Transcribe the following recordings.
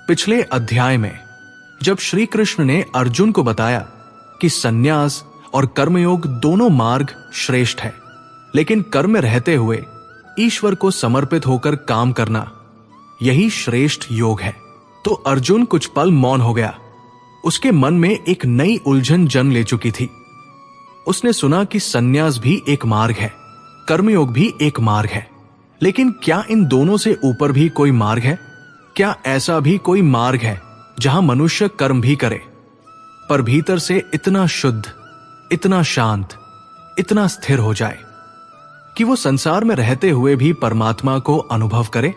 पिछले अध्याय में जब श्री कृष्ण ने अर्जुन को बताया कि सन्यास और कर्मयोग दोनों मार्ग श्रेष्ठ है, लेकिन कर्म में रहते हुए ईश्वर को समर्पित होकर काम करना यही श्रेष्ठ योग है, तो अर्जुन कुछ पल मौन हो गया। उसके मन में एक नई उलझन जन्म ले चुकी थी। उसने सुना कि सन्यास भी एक मार्ग है, कर्मयोग भी एक मार्ग है, लेकिन क्या इन दोनों से ऊपर भी कोई मार्ग है? क्या ऐसा भी कोई मार्ग है जहां मनुष्य कर्म भी करे पर भीतर से इतना शुद्ध, इतना शांत, इतना स्थिर हो जाए कि वो संसार में रहते हुए भी परमात्मा को अनुभव करे?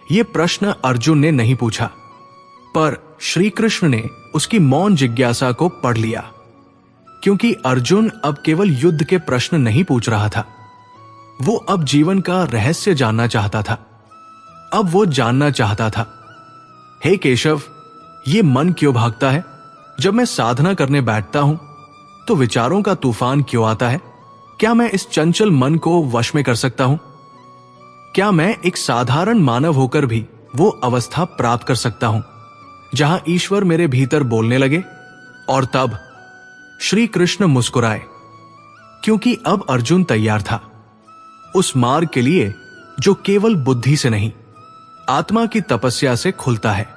ये प्रश्न अर्जुन ने नहीं पूछा, पर श्री कृष्ण ने उसकी मौन जिज्ञासा को पढ़ लिया, क्योंकि अर्जुन अब केवल युद्ध के प्रश्न नहीं पूछ रहा था। वो अब जीवन का रहस्य जानना चाहता था। अब वो जानना चाहता था, हे केशव, ये मन क्यों भागता है? जब मैं साधना करने बैठता हूं तो विचारों का तूफान क्यों आता है? क्या मैं इस चंचल मन को वश में कर सकता हूं? क्या मैं एक साधारण मानव होकर भी वो अवस्था प्राप्त कर सकता हूं जहां ईश्वर मेरे भीतर बोलने लगे? और तब श्री कृष्ण मुस्कुराए, क्योंकि अब अर्जुन तैयार था उस मार्ग के लिए जो केवल बुद्धि से नहीं, आत्मा की तपस्या से खुलता है।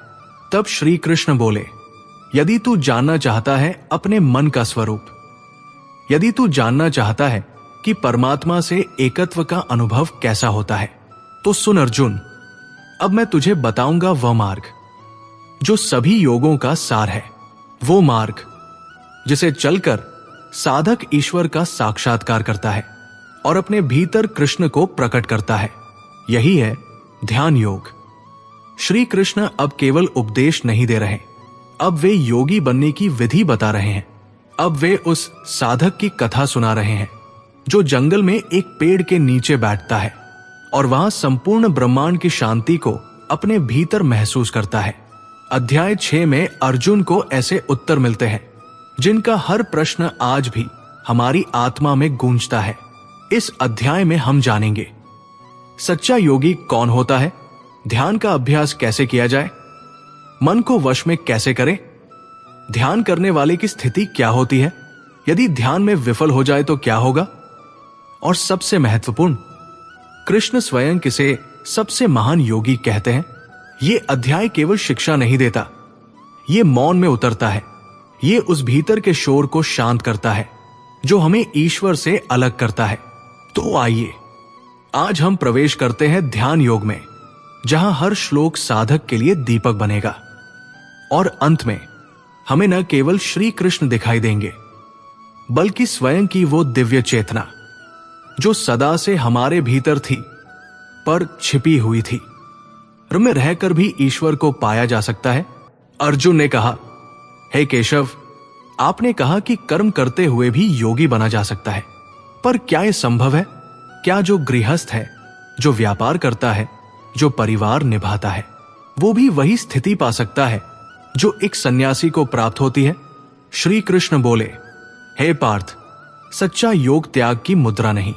तब श्री कृष्ण बोले, यदि तू जानना चाहता है अपने मन का स्वरूप, यदि तू जानना चाहता है कि परमात्मा से एकत्व का अनुभव कैसा होता है, तो सुन अर्जुन, अब मैं तुझे बताऊंगा वह मार्ग जो सभी योगों का सार है, वो मार्ग जिसे चलकर साधक ईश्वर का साक्षात्कार करता है और अपने भीतर कृष्ण को प्रकट करता है। यही है ध्यान योग। श्री कृष्ण अब केवल उपदेश नहीं दे रहे, अब वे योगी बनने की विधि बता रहे हैं। अब वे उस साधक की कथा सुना रहे हैं जो जंगल में एक पेड़ के नीचे बैठता है और वहां संपूर्ण ब्रह्मांड की शांति को अपने भीतर महसूस करता है। अध्याय 6 में अर्जुन को ऐसे उत्तर मिलते हैं जिनका हर प्रश्न आज भी हमारी आत्मा में गूंजता है। इस अध्याय में हम जानेंगे सच्चा योगी कौन होता है, ध्यान का अभ्यास कैसे किया जाए, मन को वश में कैसे करें, ध्यान करने वाले की स्थिति क्या होती है, यदि ध्यान में विफल हो जाए तो क्या होगा, और सबसे महत्वपूर्ण, कृष्ण स्वयं किसे सबसे महान योगी कहते हैं। ये अध्याय केवल शिक्षा नहीं देता, ये मौन में उतरता है, ये उस भीतर के शोर को शांत करता है जो हमें ईश्वर से अलग करता है। तो आइए आज हम प्रवेश करते हैं ध्यान योग में, जहां हर श्लोक साधक के लिए दीपक बनेगा और अंत में हमें न केवल श्री कृष्ण दिखाई देंगे बल्कि स्वयं की वो दिव्य चेतना जो सदा से हमारे भीतर थी पर छिपी हुई थी। में रहकर भी ईश्वर को पाया जा सकता है। अर्जुन ने कहा, हे केशव, आपने कहा कि कर्म करते हुए भी योगी बना जा सकता है, पर क्या यह संभव है? क्या जो गृहस्थ है, जो व्यापार करता है, जो परिवार निभाता है, वो भी वही स्थिति पा सकता है जो एक सन्यासी को प्राप्त होती है? श्री कृष्ण बोले, हे पार्थ, सच्चा योग त्याग की मुद्रा नहीं,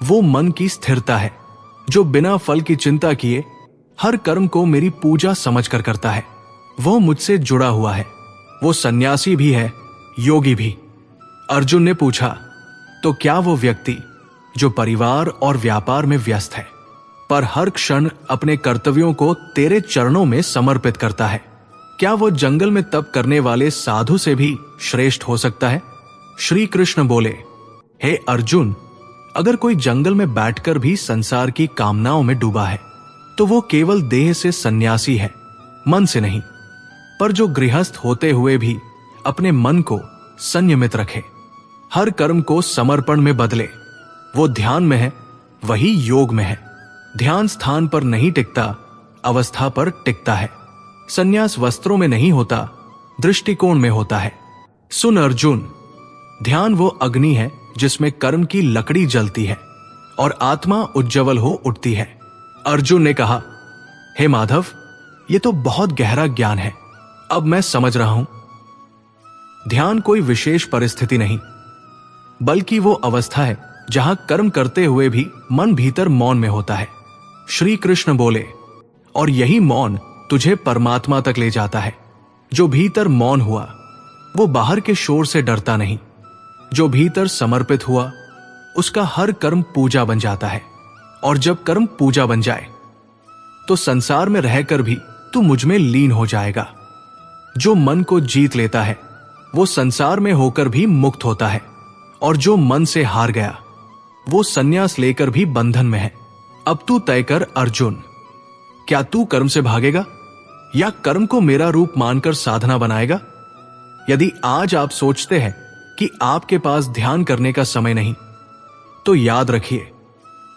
वो मन की स्थिरता है जो बिना फल की चिंता किए हर कर्म को मेरी पूजा समझकर करता है। वो मुझसे जुड़ा हुआ है, वो सन्यासी भी है, योगी भी। अर्जुन ने पूछा, तो क्या वो व्यक्ति जो परिवार और व्यापार में व्यस्त है पर हर क्षण अपने कर्तव्यों को तेरे चरणों में समर्पित करता है, क्या वो जंगल में तप करने वाले साधु से भी श्रेष्ठ हो सकता है? श्री कृष्ण बोले, हे अर्जुन, अगर कोई जंगल में बैठकर भी संसार की कामनाओं में डूबा है तो वो केवल देह से सन्यासी है, मन से नहीं। पर जो गृहस्थ होते हुए भी अपने मन को संयमित रखे, हर कर्म को समर्पण में बदले, वो ध्यान में है, वही योग में है। ध्यान स्थान पर नहीं टिकता, अवस्था पर टिकता है। संन्यास वस्त्रों में नहीं होता, दृष्टिकोण में होता है। सुन अर्जुन, ध्यान वो अग्नि है जिसमें कर्म की लकड़ी जलती है और आत्मा उज्जवल हो उठती है। अर्जुन ने कहा, हे माधव, ये तो बहुत गहरा ज्ञान है, अब मैं समझ रहा हूं। ध्यान कोई विशेष परिस्थिति नहीं, बल्कि वो अवस्था है जहां कर्म करते हुए भी मन भीतर मौन में होता है। श्री कृष्ण बोले, और यही मौन तुझे परमात्मा तक ले जाता है। जो भीतर मौन हुआ वो बाहर के शोर से डरता नहीं। जो भीतर समर्पित हुआ उसका हर कर्म पूजा बन जाता है। और जब कर्म पूजा बन जाए तो संसार में रहकर भी तू मुझ में लीन हो जाएगा। जो मन को जीत लेता है वो संसार में होकर भी मुक्त होता है, और जो मन से हार गया वो संन्यास लेकर भी बंधन में है। अब तू तय कर अर्जुन, क्या तू कर्म से भागेगा या कर्म को मेरा रूप मानकर साधना बनाएगा? यदि आज आप सोचते हैं कि आपके पास ध्यान करने का समय नहीं, तो याद रखिए,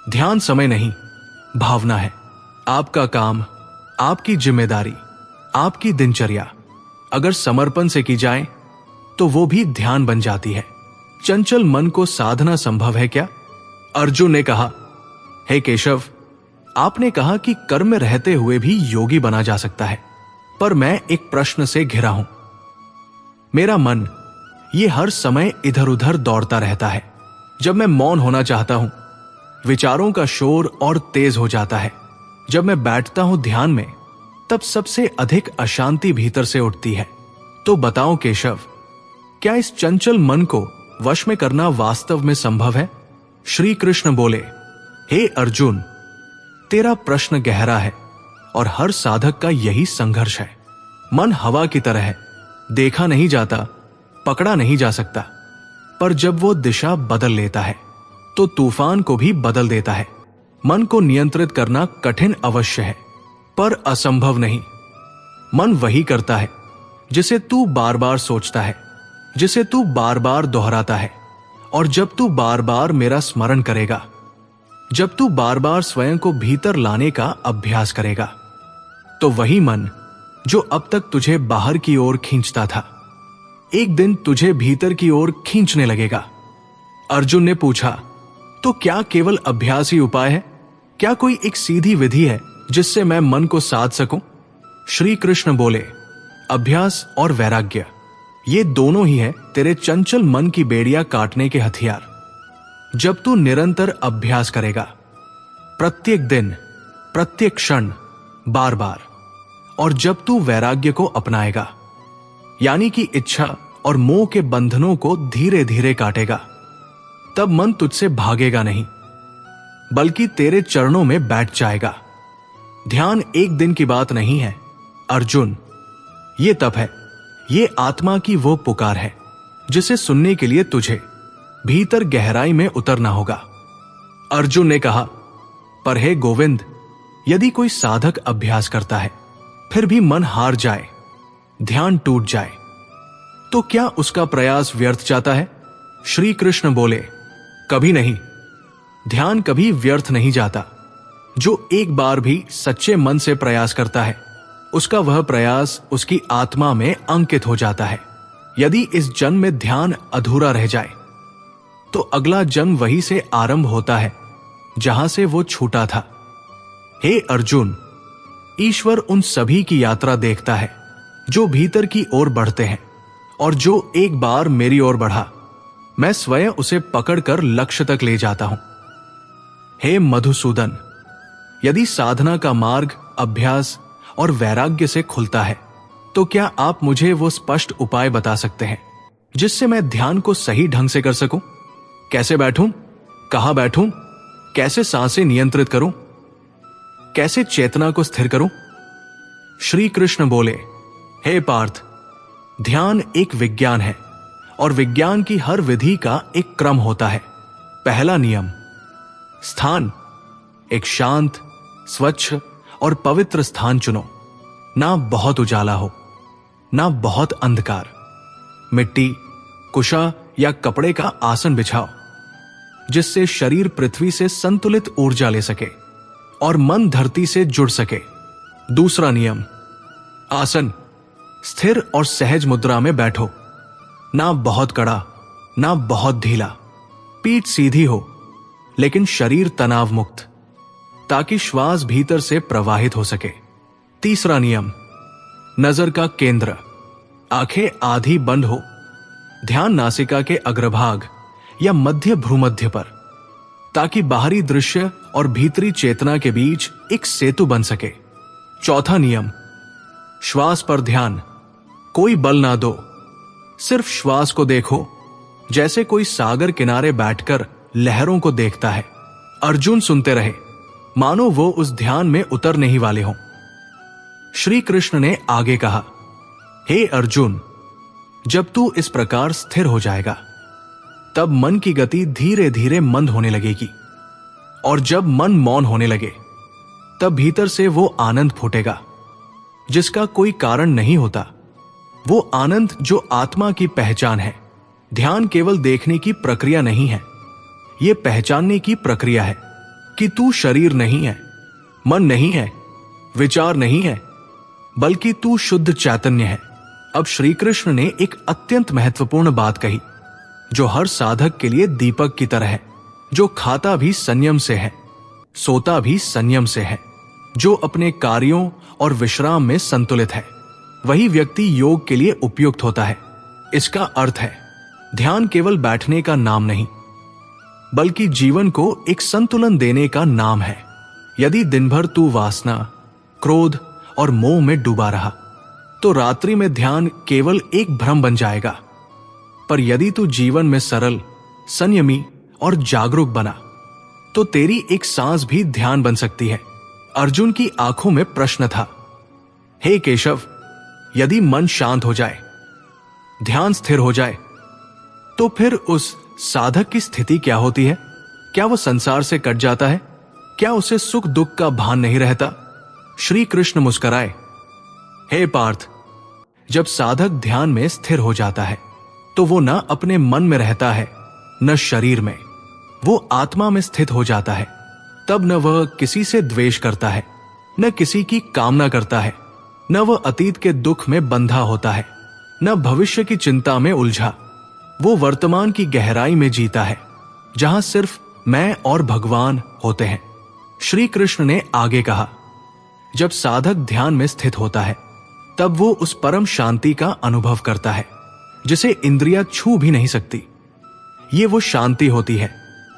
ध्यान समय नहीं, भावना है। आपका काम, आपकी जिम्मेदारी, आपकी दिनचर्या अगर समर्पण से की जाए तो वो भी ध्यान बन जाती है। चंचल मन को साधना संभव है क्या? अर्जुन ने कहा, हे केशव, आपने कहा कि कर्म में रहते हुए भी योगी बना जा सकता है, पर मैं एक प्रश्न से घिरा हूं। मेरा मन ये हर समय इधर उधर दौड़ता रहता है। जब मैं मौन होना चाहता हूं, विचारों का शोर और तेज हो जाता है। जब मैं बैठता हूं ध्यान में, तब सबसे अधिक अशांति भीतर से उठती है। तो बताओ केशव, क्या इस चंचल मन को वश में करना वास्तव में संभव है? श्री कृष्ण बोले, हे अर्जुन, तेरा प्रश्न गहरा है और हर साधक का यही संघर्ष है। मन हवा की तरह है, देखा नहीं जाता, पकड़ा नहीं जा सकता, पर जब वो दिशा बदल लेता है तो तूफान को भी बदल देता है। मन को नियंत्रित करना कठिन अवश्य है, पर असंभव नहीं। मन वही करता है जिसे तू बार बार सोचता है, जिसे तू बार बार दोहराता है। और जब तू बार बार मेरा स्मरण करेगा, जब तू बार बार स्वयं को भीतर लाने का अभ्यास करेगा, तो वही मन जो अब तक तुझे बाहर की ओर खींचता था, एक दिन तुझे भीतर की ओर खींचने लगेगा। अर्जुन ने पूछा, तो क्या केवल अभ्यास ही उपाय है? क्या कोई एक सीधी विधि है जिससे मैं मन को साध सकूं? श्री कृष्ण बोले, अभ्यास और वैराग्य, ये दोनों ही है तेरे चंचल मन की बेड़ियां काटने के हथियार। जब तू निरंतर अभ्यास करेगा, प्रत्येक दिन, प्रत्येक क्षण, बार बार, और जब तू वैराग्य को अपनाएगा, यानी कि इच्छा और मोह के बंधनों को धीरे धीरे काटेगा, तब मन तुझसे भागेगा नहीं, बल्कि तेरे चरणों में बैठ जाएगा। ध्यान एक दिन की बात नहीं है अर्जुन, ये तप है, ये आत्मा की वो पुकार है जिसे सुनने के लिए तुझे भीतर गहराई में उतरना होगा। अर्जुन ने कहा, पर हे गोविंद, यदि कोई साधक अभ्यास करता है फिर भी मन हार जाए, ध्यान टूट जाए, तो क्या उसका प्रयास व्यर्थ जाता है? श्री कृष्ण बोले, कभी नहीं, ध्यान कभी व्यर्थ नहीं जाता। जो एक बार भी सच्चे मन से प्रयास करता है, उसका वह प्रयास उसकी आत्मा में अंकित हो जाता है। यदि इस जन्म में ध्यान अधूरा रह जाए तो अगला जन्म वहीं से आरंभ होता है जहां से वो छूटा था। हे अर्जुन, ईश्वर उन सभी की यात्रा देखता है जो भीतर की ओर बढ़ते हैं, और जो एक बार मेरी ओर बढ़ा, मैं स्वयं उसे पकड़कर लक्ष्य तक ले जाता हूं। हे मधुसूदन, यदि साधना का मार्ग अभ्यास और वैराग्य से खुलता है, तो क्या आप मुझे वो स्पष्ट उपाय बता सकते हैं जिससे मैं ध्यान को सही ढंग से कर सकूं? कैसे बैठूं, कहां बैठूं, कैसे सांसें नियंत्रित करूं, कैसे चेतना को स्थिर करूं? श्री कृष्ण बोले, हे पार्थ, ध्यान एक विज्ञान है और विज्ञान की हर विधि का एक क्रम होता है। पहला नियम, स्थान, एक शांत, स्वच्छ और पवित्र स्थान चुनो। ना बहुत उजाला हो, ना बहुत अंधकार। मिट्टी, कुशा या कपड़े का आसन बिछाओ जिससे शरीर पृथ्वी से संतुलित ऊर्जा ले सके और मन धरती से जुड़ सके। दूसरा नियम, आसन, स्थिर और सहज मुद्रा में बैठो। ना बहुत कड़ा, ना बहुत ढीला। पीठ सीधी हो लेकिन शरीर तनाव मुक्त, ताकि श्वास भीतर से प्रवाहित हो सके। तीसरा नियम, नजर का केंद्र, आंखें आधी बंद हो, ध्यान नासिका के अग्रभाग या मध्य भ्रूमध्य पर, ताकि बाहरी दृश्य और भीतरी चेतना के बीच एक सेतु बन सके। चौथा नियम, श्वास पर ध्यान, कोई बल ना दो, सिर्फ श्वास को देखो, जैसे कोई सागर किनारे बैठकर लहरों को देखता है। अर्जुन सुनते रहे, मानो वो उस ध्यान में उतरने ही वाले हों। श्री कृष्ण ने आगे कहा, हे अर्जुन, जब तू इस प्रकार स्थिर हो जाएगा तब मन की गति धीरे धीरे मंद होने लगेगी, और जब मन मौन होने लगे तब भीतर से वो आनंद फूटेगा जिसका कोई कारण नहीं होता। वो आनंद जो आत्मा की पहचान है। ध्यान केवल देखने की प्रक्रिया नहीं है, यह पहचानने की प्रक्रिया है कि तू शरीर नहीं है, मन नहीं है, विचार नहीं है, बल्कि तू शुद्ध चैतन्य है। अब श्री कृष्ण ने एक अत्यंत महत्वपूर्ण बात कही जो हर साधक के लिए दीपक की तरह है, जो खाता भी संयम से है, सोता भी संयम से है, जो अपने कार्यों और विश्राम में संतुलित है, वही व्यक्ति योग के लिए उपयुक्त होता है। इसका अर्थ है, ध्यान केवल बैठने का नाम नहीं, बल्कि जीवन को एक संतुलन देने का नाम है। यदि दिन भर तू वासना, क्रोध और मोह में डूबा रहा तो रात्रि में ध्यान केवल एक भ्रम बन जाएगा। पर यदि तू जीवन में सरल, संयमी और जागरूक बना तो तेरी एक सांस भी ध्यान बन सकती है। अर्जुन की आंखों में प्रश्न था, हे केशव, यदि मन शांत हो जाए, ध्यान स्थिर हो जाए, तो फिर उस साधक की स्थिति क्या होती है? क्या वो संसार से कट जाता है? क्या उसे सुख दुख का भान नहीं रहता? श्री कृष्ण मुस्कुराए, हे पार्थ, जब साधक ध्यान में स्थिर हो जाता है तो वो न अपने मन में रहता है, न शरीर में, वो आत्मा में स्थित हो जाता है। तब न वह किसी से द्वेष करता है, न किसी की कामना करता है, न वह अतीत के दुख में बंधा होता है, न भविष्य की चिंता में उलझा। वो वर्तमान की गहराई में जीता है, जहां सिर्फ मैं और भगवान होते हैं। श्री कृष्ण ने आगे कहा, जब साधक ध्यान में स्थित होता है तब वो उस परम शांति का अनुभव करता है जिसे इंद्रियां छू भी नहीं सकती। ये वो शांति होती है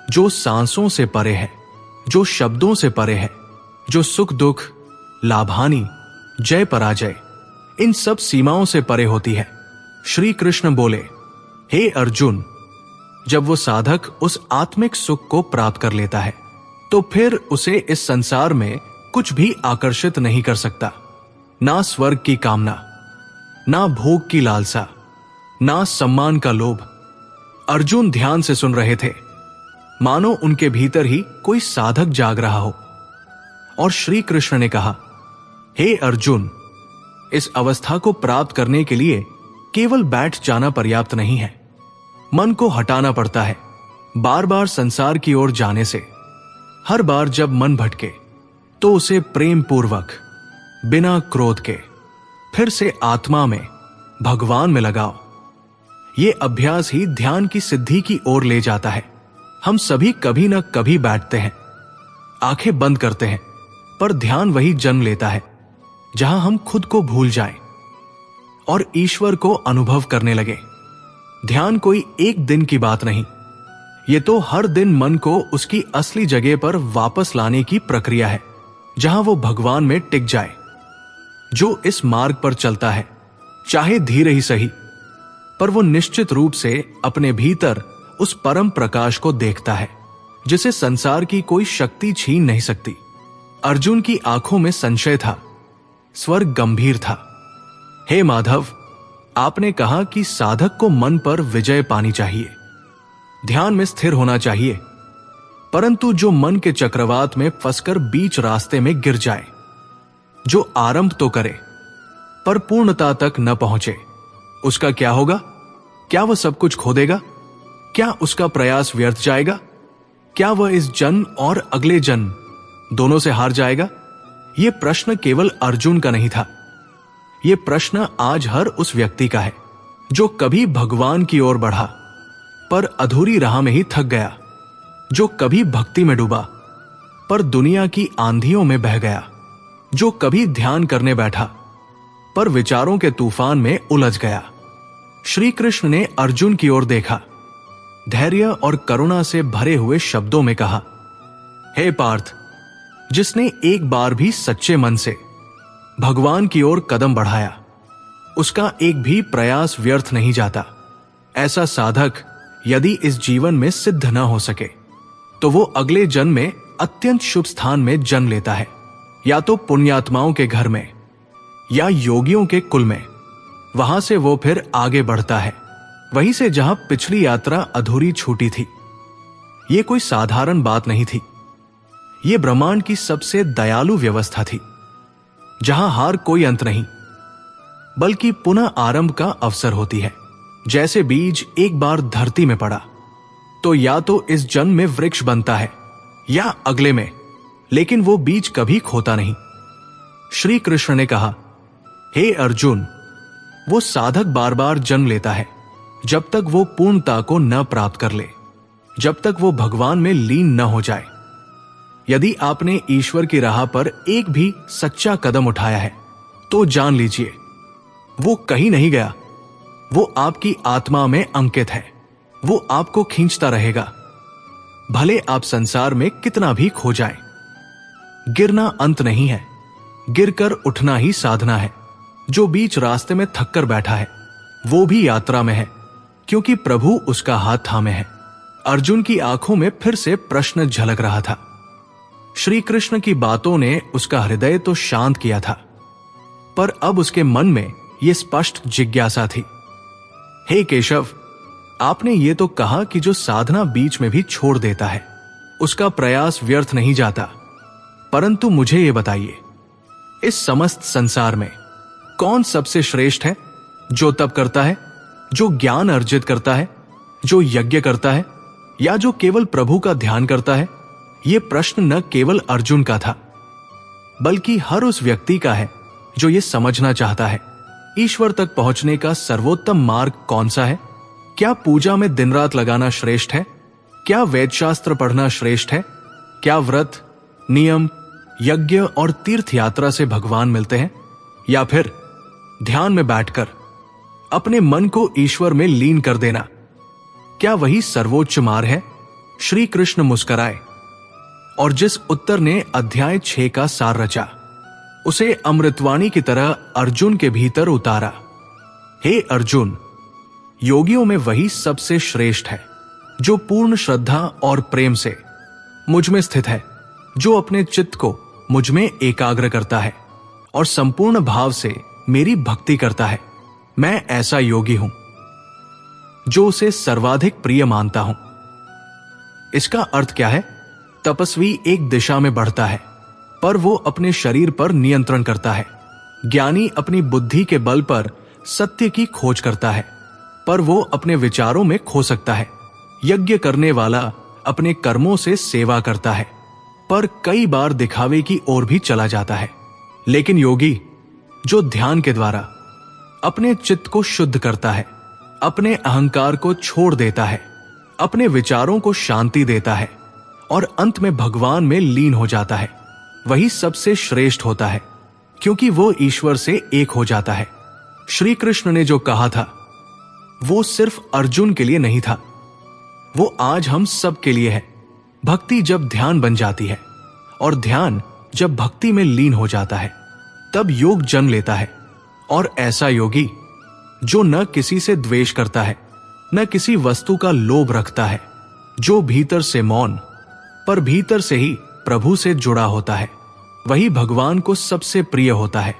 जो सांसों से परे है, जो शब्दों से परे है, जो सुख दुख, लाभानी, जय पराजय, इन सब सीमाओं से परे होती है। श्री कृष्ण बोले, हे अर्जुन, जब वो साधक उस आत्मिक सुख को प्राप्त कर लेता है तो फिर उसे इस संसार में कुछ भी आकर्षित नहीं कर सकता। ना स्वर्ग की कामना, ना भोग की लालसा, ना सम्मान का लोभ। अर्जुन ध्यान से सुन रहे थे, मानो उनके भीतर ही कोई साधक जाग रहा हो। और श्री कृष्ण ने कहा, हे अर्जुन, इस अवस्था को प्राप्त करने के लिए केवल बैठ जाना पर्याप्त नहीं है, मन को हटाना पड़ता है। बार बार संसार की ओर जाने से, हर बार जब मन भटके तो उसे प्रेम पूर्वक, बिना क्रोध के फिर से आत्मा में, भगवान में लगाओ। ये अभ्यास ही ध्यान की सिद्धि की ओर ले जाता है। हम सभी कभी न कभी बैठते हैं, आंखें बंद करते हैं, पर ध्यान वही जन्म लेता है जहां हम खुद को भूल जाएं और ईश्वर को अनुभव करने लगे। ध्यान कोई एक दिन की बात नहीं, ये तो हर दिन मन को उसकी असली जगह पर वापस लाने की प्रक्रिया है, जहां वो भगवान में टिक जाए। जो इस मार्ग पर चलता है, चाहे धीरे ही सही, पर वो निश्चित रूप से अपने भीतर उस परम प्रकाश को देखता है जिसे संसार की कोई शक्ति छीन नहीं सकती। अर्जुन की आंखों में संशय था, स्वर गंभीर था। हे माधव, आपने कहा कि साधक को मन पर विजय पानी चाहिए, ध्यान में स्थिर होना चाहिए, परंतु जो मन के चक्रवात में फंसकर बीच रास्ते में गिर जाए, जो आरंभ तो करे पर पूर्णता तक न पहुंचे, उसका क्या होगा? क्या वह सब कुछ खो देगा? क्या उसका प्रयास व्यर्थ जाएगा? क्या वह इस जन्म और अगले जन्म दोनों से हार जाएगा? यह प्रश्न केवल अर्जुन का नहीं था, यह प्रश्न आज हर उस व्यक्ति का है जो कभी भगवान की ओर बढ़ा पर अधूरी राह में ही थक गया, जो कभी भक्ति में डूबा पर दुनिया की आंधियों में बह गया, जो कभी ध्यान करने बैठा पर विचारों के तूफान में उलझ गया। श्री कृष्ण ने अर्जुन की ओर देखा, धैर्य और करुणा से भरे हुए शब्दों में कहा, हे पार्थ, जिसने एक बार भी सच्चे मन से भगवान की ओर कदम बढ़ाया, उसका एक भी प्रयास व्यर्थ नहीं जाता। ऐसा साधक यदि इस जीवन में सिद्ध न हो सके तो वो अगले जन्म में अत्यंत शुभ स्थान में जन्म लेता है, या तो पुण्यात्माओं के घर में या योगियों के कुल में। वहां से वो फिर आगे बढ़ता है, वहीं से जहां पिछली यात्रा अधूरी छूटी थी। ये कोई साधारण बात नहीं थी, ये ब्रह्मांड की सबसे दयालु व्यवस्था थी, जहां हार कोई अंत नहीं बल्कि पुनः आरंभ का अवसर होती है। जैसे बीज एक बार धरती में पड़ा तो या तो इस जन्म में वृक्ष बनता है या अगले में, लेकिन वो बीज कभी खोता नहीं। श्री कृष्ण ने कहा, हे अर्जुन, वो साधक बार बार जन्म लेता है जब तक वो पूर्णता को न प्राप्त कर ले, जब तक वो भगवान में लीन न हो जाए। यदि आपने ईश्वर की राह पर एक भी सच्चा कदम उठाया है तो जान लीजिए वो कहीं नहीं गया, वो आपकी आत्मा में अंकित है। वो आपको खींचता रहेगा, भले आप संसार में कितना भी खो जाएं। गिरना अंत नहीं है, गिरकर उठना ही साधना है। जो बीच रास्ते में थककर बैठा है वो भी यात्रा में है, क्योंकि प्रभु उसका हाथ थामे है। अर्जुन की आंखों में फिर से प्रश्न झलक रहा था। श्री कृष्ण की बातों ने उसका हृदय तो शांत किया था, पर अब उसके मन में यह स्पष्ट जिज्ञासा थी। हे केशव, आपने ये तो कहा कि जो साधना बीच में भी छोड़ देता है उसका प्रयास व्यर्थ नहीं जाता, परंतु मुझे ये बताइए, इस समस्त संसार में कौन सबसे श्रेष्ठ है? जो तप करता है, जो ज्ञान अर्जित करता है, जो यज्ञ करता है, या जो केवल प्रभु का ध्यान करता है? ये प्रश्न न केवल अर्जुन का था बल्कि हर उस व्यक्ति का है जो ये समझना चाहता है, ईश्वर तक पहुंचने का सर्वोत्तम मार्ग कौन सा है? क्या पूजा में दिन रात लगाना श्रेष्ठ है? क्या वेदशास्त्र पढ़ना श्रेष्ठ है? क्या व्रत, नियम, यज्ञ और तीर्थ यात्रा से भगवान मिलते हैं? या फिर ध्यान में बैठकर अपने मन को ईश्वर में लीन कर देना, क्या वही सर्वोच्च मार्ग है? श्री कृष्ण मुस्कुराए और जिस उत्तर ने अध्याय 6 का सार रचा उसे अमृतवाणी की तरह अर्जुन के भीतर उतारा। हे अर्जुन, योगियों में वही सबसे श्रेष्ठ है जो पूर्ण श्रद्धा और प्रेम से मुझ में स्थित है, जो अपने चित्त को मुझ में एकाग्र करता है और संपूर्ण भाव से मेरी भक्ति करता है। मैं ऐसा योगी हूं जो उसे सर्वाधिक प्रिय मानता हूं। इसका अर्थ क्या है? तपस्वी एक दिशा में बढ़ता है पर वो अपने शरीर पर नियंत्रण करता है। ज्ञानी अपनी बुद्धि के बल पर सत्य की खोज करता है पर वो अपने विचारों में खो सकता है। यज्ञ करने वाला अपने कर्मों से सेवा करता है पर कई बार दिखावे की ओर भी चला जाता है। लेकिन योगी जो ध्यान के द्वारा अपने चित्त को शुद्ध करता है, अपने अहंकार को छोड़ देता है, अपने विचारों को शांति देता है और अंत में भगवान में लीन हो जाता है, वही सबसे श्रेष्ठ होता है, क्योंकि वो ईश्वर से एक हो जाता है। श्री कृष्ण ने जो कहा था वो सिर्फ अर्जुन के लिए नहीं था, वो आज हम सब के लिए है। भक्ति जब ध्यान बन जाती है और ध्यान जब भक्ति में लीन हो जाता है तब योग जन्म लेता है। और ऐसा योगी जो न किसी से द्वेष करता है, न किसी वस्तु का लोभ रखता है, जो भीतर से मौन पर भीतर से ही प्रभु से जुड़ा होता है, वही भगवान को सबसे प्रिय होता है।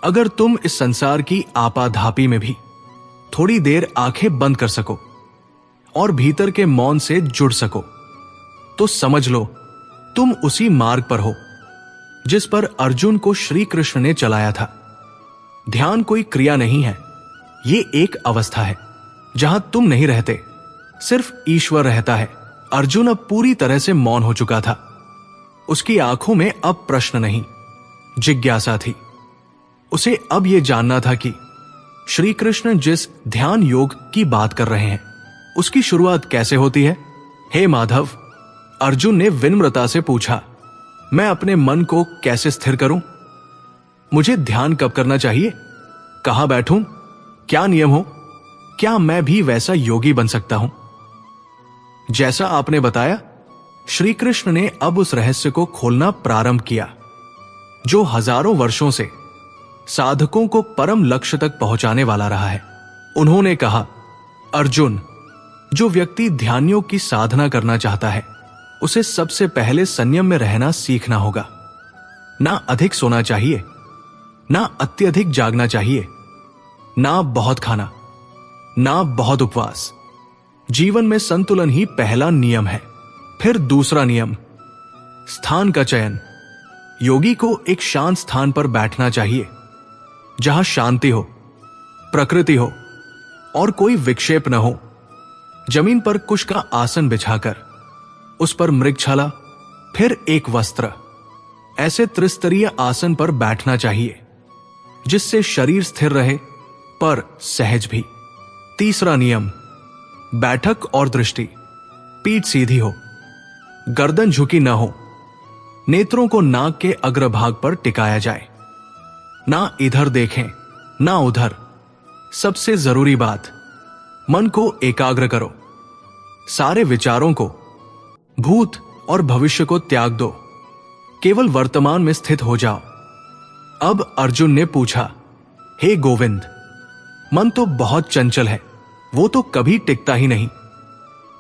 अगर तुम इस संसार की आपाधापी में भी थोड़ी देर आंखें बंद कर सको और भीतर के मौन से जुड़ सको तो समझ लो तुम उसी मार्ग पर हो जिस पर अर्जुन को श्री कृष्ण ने चलाया था। ध्यान कोई क्रिया नहीं है, ये एक अवस्था है जहां तुम नहीं रहते, सिर्फ ईश्वर रहता है। अर्जुन अब पूरी तरह से मौन हो चुका था। उसकी आंखों में अब प्रश्न नहीं, जिज्ञासा थी। उसे अब यह जानना था कि श्री कृष्ण जिस ध्यान योग की बात कर रहे हैं उसकी शुरुआत कैसे होती है। हे माधव, अर्जुन ने विनम्रता से पूछा, मैं अपने मन को कैसे स्थिर करूं? मुझे ध्यान कब करना चाहिए? कहां बैठूं? क्या नियम हो? क्या मैं भी वैसा योगी बन सकता हूं जैसा आपने बताया? श्री कृष्ण ने अब उस रहस्य को खोलना प्रारंभ किया जो हजारों वर्षों से साधकों को परम लक्ष्य तक पहुंचाने वाला रहा है। उन्होंने कहा, अर्जुन, जो व्यक्ति ध्यानियों की साधना करना चाहता है उसे सबसे पहले संयम में रहना सीखना होगा। ना अधिक सोना चाहिए, ना अत्यधिक जागना चाहिए, ना बहुत खाना, ना बहुत उपवास। जीवन में संतुलन ही पहला नियम है। फिर दूसरा नियम, स्थान का चयन। योगी को एक शांत स्थान पर बैठना चाहिए जहां शांति हो, प्रकृति हो और कोई विक्षेप न हो। जमीन पर कुश का आसन बिछाकर उस पर मृगछाला, फिर एक वस्त्र, ऐसे त्रिस्तरीय आसन पर बैठना चाहिए जिससे शरीर स्थिर रहे पर सहज भी। तीसरा नियम, बैठक और दृष्टि। पीठ सीधी हो, गर्दन झुकी न हो, नेत्रों को नाक के अग्रभाग पर टिकाया जाए, ना इधर देखें ना उधर। सबसे जरूरी बात, मन को एकाग्र करो। सारे विचारों को, भूत और भविष्य को त्याग दो, केवल वर्तमान में स्थित हो जाओ। अब अर्जुन ने पूछा, हे गोविंद, मन तो बहुत चंचल है, वो तो कभी टिकता ही नहीं,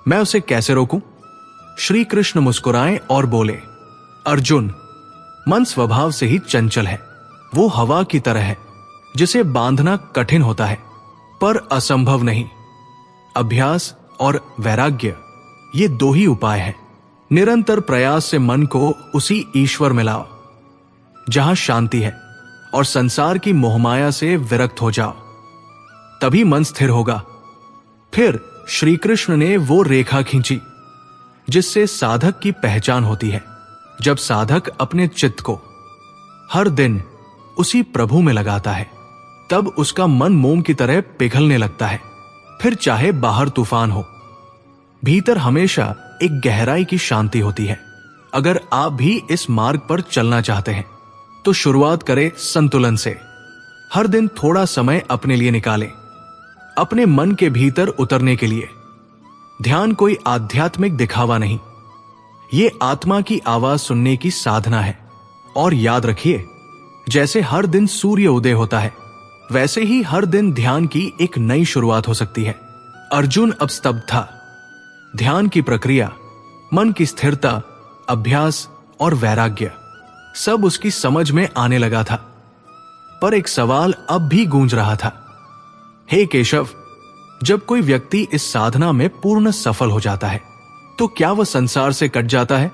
मैं उसे कैसे रोकूं? श्री कृष्ण मुस्कुराए और बोले, अर्जुन, मन स्वभाव से ही चंचल है। वो हवा की तरह है जिसे बांधना कठिन होता है पर असंभव नहीं। अभ्यास और वैराग्य, ये दो ही उपाय हैं। निरंतर प्रयास से मन को उसी ईश्वर में लाओ जहां शांति है और संसार की मोहमाया से विरक्त हो जाओ, तभी मन स्थिर होगा। फिर श्री कृष्ण ने वो रेखा खींची जिससे साधक की पहचान होती है। जब साधक अपने चित्त को हर दिन उसी प्रभु में लगाता है तब उसका मन मोम की तरह पिघलने लगता है। फिर चाहे बाहर तूफान हो, भीतर हमेशा एक गहराई की शांति होती है। अगर आप भी इस मार्ग पर चलना चाहते हैं तो शुरुआत करें संतुलन से। हर दिन थोड़ा समय अपने लिए निकालें, अपने मन के भीतर उतरने के लिए। ध्यान कोई आध्यात्मिक दिखावा नहीं, ये आत्मा की आवाज सुनने की साधना है। और याद रखिए, जैसे हर दिन सूर्य उदय होता है वैसे ही हर दिन ध्यान की एक नई शुरुआत हो सकती है। अर्जुन अब स्तब्ध था। ध्यान की प्रक्रिया, मन की स्थिरता, अभ्यास और वैराग्य सब उसकी समझ में आने लगा था। पर एक सवाल अब भी गूंज रहा था, हे केशव, जब कोई व्यक्ति इस साधना में पूर्ण सफल हो जाता है तो क्या वह संसार से कट जाता है?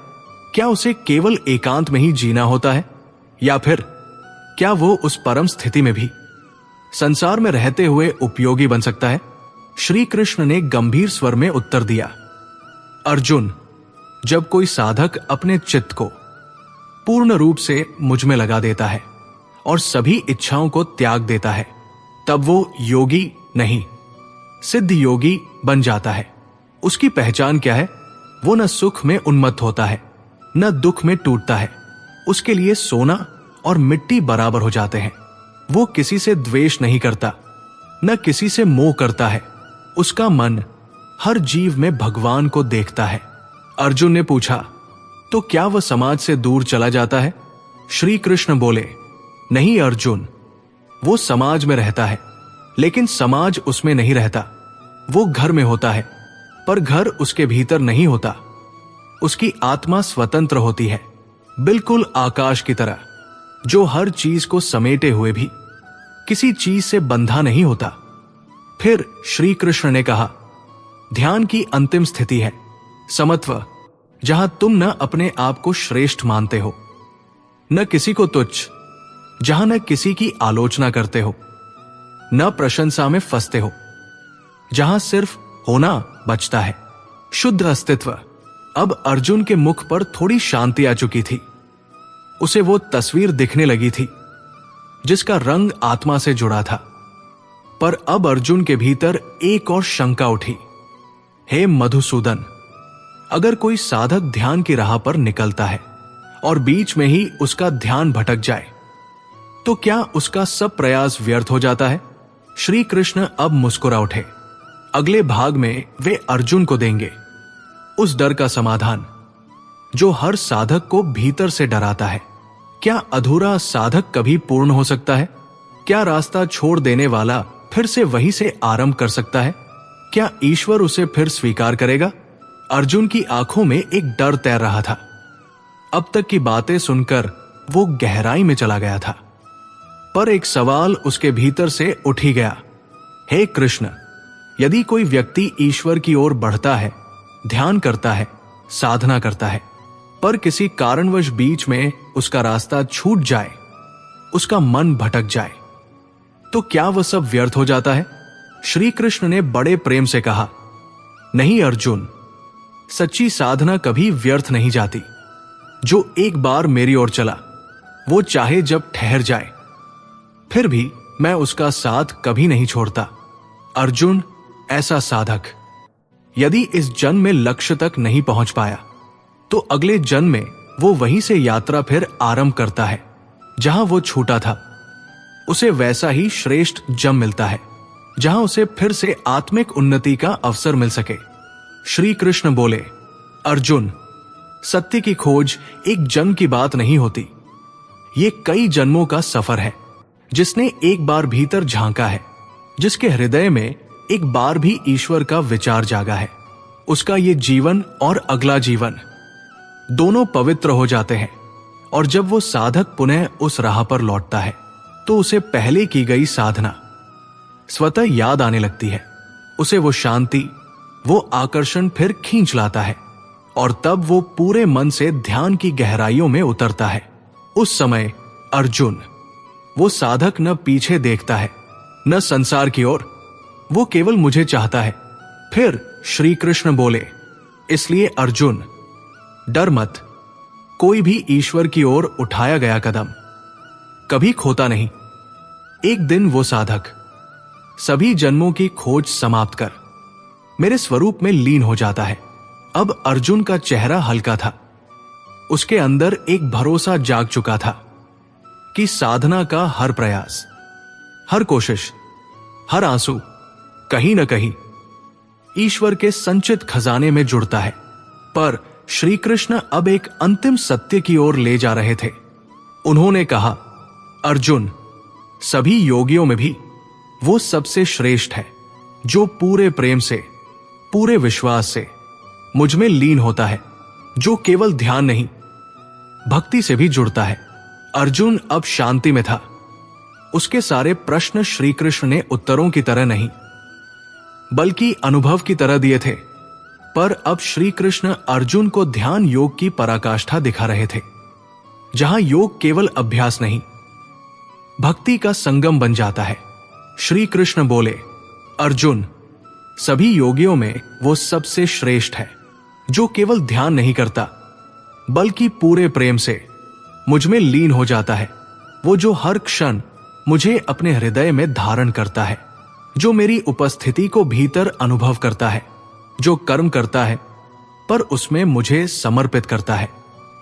क्या उसे केवल एकांत में ही जीना होता है, या फिर क्या वो उस परम स्थिति में भी संसार में रहते हुए उपयोगी बन सकता है? श्री कृष्ण ने गंभीर स्वर में उत्तर दिया, अर्जुन, जब कोई साधक अपने चित्त को पूर्ण रूप से मुझ में लगा देता है और सभी इच्छाओं को त्याग देता है तब वो योगी नहीं, सिद्ध योगी बन जाता है। उसकी पहचान क्या है? वो न सुख में उन्मत्त होता है न दुख में टूटता है। उसके लिए सोना और मिट्टी बराबर हो जाते हैं। वो किसी से द्वेष नहीं करता, न किसी से मोह करता है। उसका मन हर जीव में भगवान को देखता है। अर्जुन ने पूछा, तो क्या वह समाज से दूर चला जाता है? श्री कृष्ण बोले, नहीं अर्जुन, वो समाज में रहता है लेकिन समाज उसमें नहीं रहता। वो घर में होता है पर घर उसके भीतर नहीं होता। उसकी आत्मा स्वतंत्र होती है, बिल्कुल आकाश की तरह, जो हर चीज को समेटे हुए भी किसी चीज से बंधा नहीं होता। फिर श्री कृष्ण ने कहा, ध्यान की अंतिम स्थिति है समत्व, जहां तुम न अपने आप को श्रेष्ठ मानते हो न किसी को तुच्छ, जहां न किसी की आलोचना करते हो न प्रशंसा में फंसते हो, जहां सिर्फ होना बचता है, शुद्ध अस्तित्व। अब अर्जुन के मुख पर थोड़ी शांति आ चुकी थी। उसे वो तस्वीर दिखने लगी थी जिसका रंग आत्मा से जुड़ा था। पर अब अर्जुन के भीतर एक और शंका उठी, हे मधुसूदन, अगर कोई साधक ध्यान की राह पर निकलता है और बीच में ही उसका ध्यान भटक जाए तो क्या उसका सब प्रयास व्यर्थ हो जाता है? श्री कृष्ण अब मुस्कुरा उठे। अगले भाग में वे अर्जुन को देंगे उस डर का समाधान जो हर साधक को भीतर से डराता है। क्या अधूरा साधक कभी पूर्ण हो सकता है? क्या रास्ता छोड़ देने वाला फिर से वहीं से आरंभ कर सकता है? क्या ईश्वर उसे फिर स्वीकार करेगा? अर्जुन की आंखों में एक डर तैर रहा था। अब तक की बातें सुनकर वो गहराई में चला गया था, पर एक सवाल उसके भीतर से उठ ही गया। हे कृष्ण, यदि कोई व्यक्ति ईश्वर की ओर बढ़ता है, ध्यान करता है, साधना करता है, पर किसी कारणवश बीच में उसका रास्ता छूट जाए, उसका मन भटक जाए, तो क्या वह सब व्यर्थ हो जाता है? श्री कृष्ण ने बड़े प्रेम से कहा, नहीं अर्जुन, सच्ची साधना कभी व्यर्थ नहीं जाती। जो एक बार मेरी ओर चला, वो चाहे जब ठहर जाए, फिर भी मैं उसका साथ कभी नहीं छोड़ता। अर्जुन, ऐसा साधक यदि इस जन्म में लक्ष्य तक नहीं पहुंच पाया, तो अगले जन्म में वो वहीं से यात्रा फिर आरंभ करता है जहां वो छूटा था। उसे वैसा ही श्रेष्ठ जन्म मिलता है जहां उसे फिर से आत्मिक उन्नति का अवसर मिल सके। श्री कृष्ण बोले, अर्जुन, सत्य की खोज एक जन्म की बात नहीं होती। ये कई जन्मों का सफर है। जिसने एक बार भीतर झांका है, जिसके हृदय में एक बार भी ईश्वर का विचार जागा है, उसका ये जीवन और अगला जीवन दोनों पवित्र हो जाते हैं। और जब वो साधक पुनः उस राह पर लौटता है, तो उसे पहले की गई साधना स्वतः याद आने लगती है। उसे वो शांति, वो आकर्षण फिर खींच लाता है, और तब वो पूरे मन से ध्यान की गहराइयों में उतरता है। उस समय अर्जुन, वो साधक न पीछे देखता है, न संसार की ओर, वो केवल मुझे चाहता है। फिर श्री कृष्ण बोले, इसलिए अर्जुन, डर मत। कोई भी ईश्वर की ओर उठाया गया कदम कभी खोता नहीं। एक दिन वो साधक सभी जन्मों की खोज समाप्त कर मेरे स्वरूप में लीन हो जाता है। अब अर्जुन का चेहरा हल्का था। उसके अंदर एक भरोसा जाग चुका था कि साधना का हर प्रयास, हर कोशिश, हर आंसू कहीं न कहीं ईश्वर के संचित खजाने में जुड़ता है। पर श्री कृष्ण अब एक अंतिम सत्य की ओर ले जा रहे थे। उन्होंने कहा, अर्जुन, सभी योगियों में भी वो सबसे श्रेष्ठ है जो पूरे प्रेम से, पूरे विश्वास से मुझ में लीन होता है, जो केवल ध्यान नहीं, भक्ति से भी जुड़ता है। अर्जुन अब शांति में था। उसके सारे प्रश्न श्री कृष्ण ने उत्तरों की तरह नहीं, बल्कि अनुभव की तरह दिए थे। पर अब श्री कृष्ण अर्जुन को ध्यान योग की पराकाष्ठा दिखा रहे थे, जहां योग केवल अभ्यास नहीं, भक्ति का संगम बन जाता है। श्री कृष्ण बोले, अर्जुन, सभी योगियों में वो सबसे श्रेष्ठ है जो केवल ध्यान नहीं करता, बल्कि पूरे प्रेम से मुझ में लीन हो जाता है। वो जो हर क्षण मुझे अपने हृदय में धारण करता है, जो मेरी उपस्थिति को भीतर अनुभव करता है, जो कर्म करता है पर उसमें मुझे समर्पित करता है,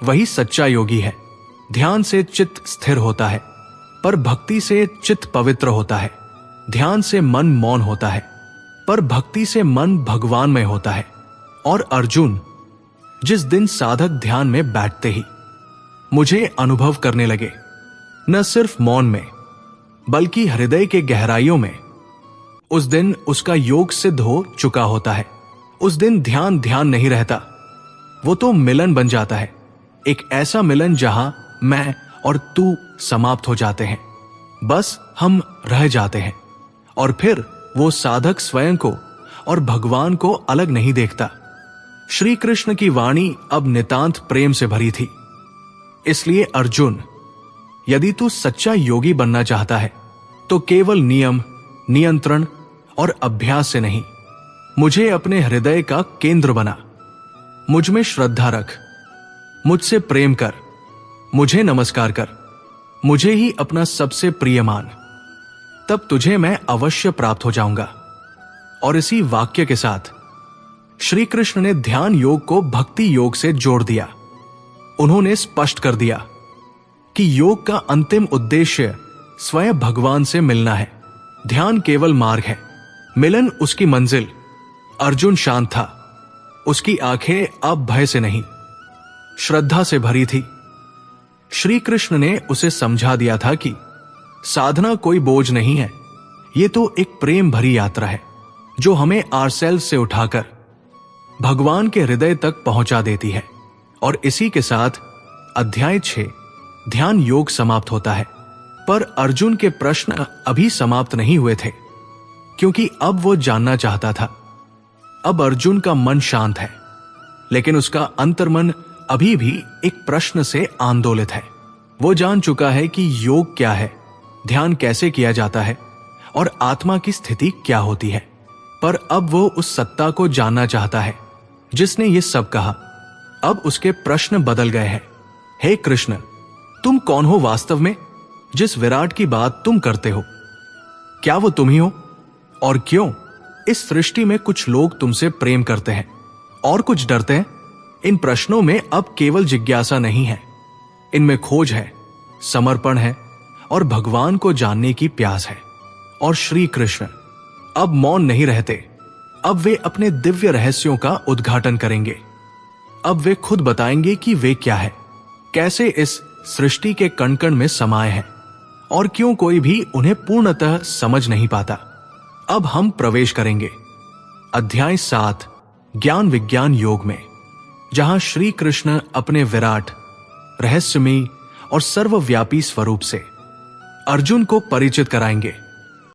वही सच्चा योगी है। ध्यान से चित्त स्थिर होता है, पर भक्ति से चित्त पवित्र होता है। ध्यान से मन मौन होता है, पर भक्ति से मन भगवानमय होता है। और अर्जुन, जिस दिन साधक ध्यान में बैठते ही मुझे अनुभव करने लगे, न सिर्फ मौन में बल्कि हृदय के गहराइयों में, उस दिन उसका योग सिद्ध हो चुका होता है। उस दिन ध्यान ध्यान नहीं रहता, वो तो मिलन बन जाता है। एक ऐसा मिलन जहां मैं और तू समाप्त हो जाते हैं, बस हम रह जाते हैं। और फिर वो साधक स्वयं को और भगवान को अलग नहीं देखता। श्री कृष्ण की वाणी अब नितांत प्रेम से भरी थी। इसलिए अर्जुन, यदि तू सच्चा योगी बनना चाहता है, तो केवल नियम, नियंत्रण और अभ्यास से नहीं, मुझे अपने हृदय का केंद्र बना। मुझ में श्रद्धा रख, मुझसे प्रेम कर, मुझे नमस्कार कर, मुझे ही अपना सबसे प्रिय मान। तब तुझे मैं अवश्य प्राप्त हो जाऊंगा। और इसी वाक्य के साथ श्री कृष्ण ने ध्यान योग को भक्ति योग से जोड़ दिया। उन्होंने स्पष्ट कर दिया कि योग का अंतिम उद्देश्य स्वयं भगवान से मिलना है। ध्यान केवल मार्ग है, मिलन उसकी मंजिल। अर्जुन शांत था। उसकी आंखें अब भय से नहीं, श्रद्धा से भरी थी। श्री कृष्ण ने उसे समझा दिया था कि साधना कोई बोझ नहीं है, ये तो एक प्रेम भरी यात्रा है जो हमें आरसेल से उठाकर भगवान के हृदय तक पहुंचा देती है। और इसी के साथ अध्याय 6 ध्यान योग समाप्त होता है। पर अर्जुन के प्रश्न अभी समाप्त नहीं हुए थे, क्योंकि अब वो जानना चाहता था। अब अर्जुन का मन शांत है, लेकिन उसका अंतर्मन अभी भी एक प्रश्न से आंदोलित है। वो जान चुका है कि योग क्या है, ध्यान कैसे किया जाता है और आत्मा की स्थिति क्या होती है। पर अब वो उस सत्ता को जानना चाहता है जिसने ये सब कहा। अब उसके प्रश्न बदल गए हैं। हे कृष्ण, तुम कौन हो वास्तव में? जिस विराट की बात तुम करते हो, क्या वो तुम ही हो? और क्यों इस सृष्टि में कुछ लोग तुमसे प्रेम करते हैं और कुछ डरते हैं? इन प्रश्नों में अब केवल जिज्ञासा नहीं है, इनमें खोज है, समर्पण है और भगवान को जानने की प्यास है। और श्री कृष्ण अब मौन नहीं रहते। अब वे अपने दिव्य रहस्यों का उद्घाटन करेंगे। अब वे खुद बताएंगे कि वे क्या है, कैसे इस सृष्टि के कण कण में समाये हैं और क्यों कोई भी उन्हें पूर्णतः समझ नहीं पाता। अब हम प्रवेश करेंगे अध्याय 7 ज्ञान विज्ञान योग में, जहां श्री कृष्ण अपने विराट, रहस्यमयी और सर्वव्यापी स्वरूप से अर्जुन को परिचित कराएंगे।